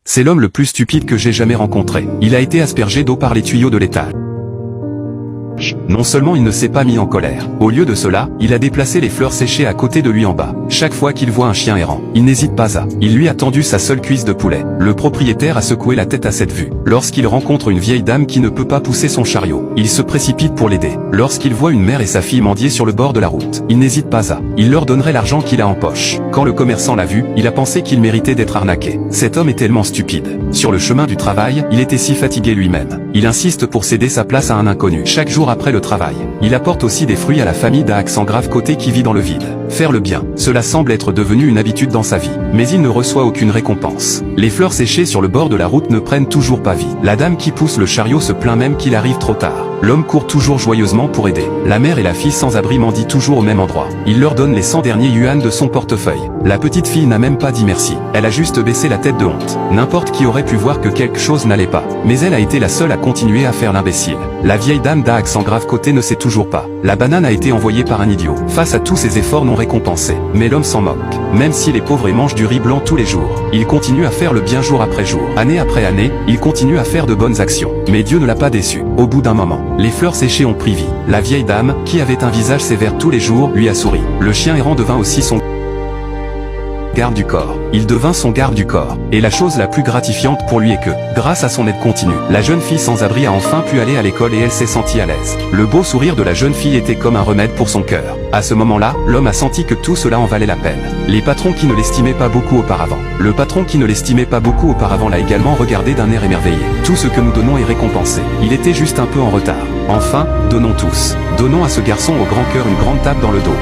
C'est l'homme le plus stupide que j'ai jamais rencontré. Il a été aspergé d'eau par les tuyaux de l'étage. Non seulement il ne s'est pas mis en colère, au lieu de cela, il a déplacé les fleurs séchées à côté de lui en bas. Chaque fois qu'il voit un chien errant, il n'hésite pas à. Il lui a tendu sa seule cuisse de poulet. Le propriétaire a secoué la tête à cette vue. Lorsqu'il rencontre une vieille dame qui ne peut pas pousser son chariot, il se précipite pour l'aider. Lorsqu'il voit une mère et sa fille mendier sur le bord de la route, il n'hésite pas à. Il leur donnerait l'argent qu'il a en poche. Quand le commerçant l'a vu, il a pensé qu'il méritait d'être arnaqué. Cet homme est tellement stupide. Sur le chemin du travail, il était si fatigué lui-même. Il insiste pour céder sa place à un inconnu. Chaque jour après le travail, il apporte aussi des fruits à la famille d'un accent grave côté qui vit dans le vide. Faire le bien, cela semble être devenu une habitude dans sa vie. Mais il ne reçoit aucune récompense. Les fleurs séchées sur le bord de la route ne prennent toujours pas vie. La dame qui pousse le chariot se plaint même qu'il arrive trop tard. L'homme court toujours joyeusement pour aider. La mère et la fille sans abri mendient toujours au même endroit. Il leur donne les 100 derniers yuan de son portefeuille. La petite fille n'a même pas dit merci. Elle a juste baissé la tête de honte. N'importe qui aurait pu voir que quelque chose n'allait pas. Mais elle a été la seule à continuer à faire l'imbécile. La vieille dame d'un accent grave côté ne sait toujours pas. La banane a été envoyée par un idiot. Face à tous ses efforts non récompensés. Mais l'homme s'en moque. Même s'il est pauvre et mange du riz blanc tous les jours, il continue à faire le bien jour après jour. Année après année, il continue à faire de bonnes actions. Mais Dieu ne l'a pas déçu. Au bout d'un moment, les fleurs séchées ont pris vie. La vieille dame, qui avait un visage sévère tous les jours, lui a souri. Le chien errant devint aussi son garde du corps. Il devint son garde du corps. Et la chose la plus gratifiante pour lui est que, grâce à son aide continue, la jeune fille sans abri a enfin pu aller à l'école et elle s'est sentie à l'aise. Le beau sourire de la jeune fille était comme un remède pour son cœur. À ce moment-là, l'homme a senti que tout cela en valait la peine. Les patrons qui ne l'estimaient pas beaucoup auparavant. Le patron qui ne l'estimait pas beaucoup auparavant l'a également regardé d'un air émerveillé. Tout ce que nous donnons est récompensé. Il était juste un peu en retard. Enfin, donnons tous. Donnons à ce garçon au grand cœur une grande tape dans le dos.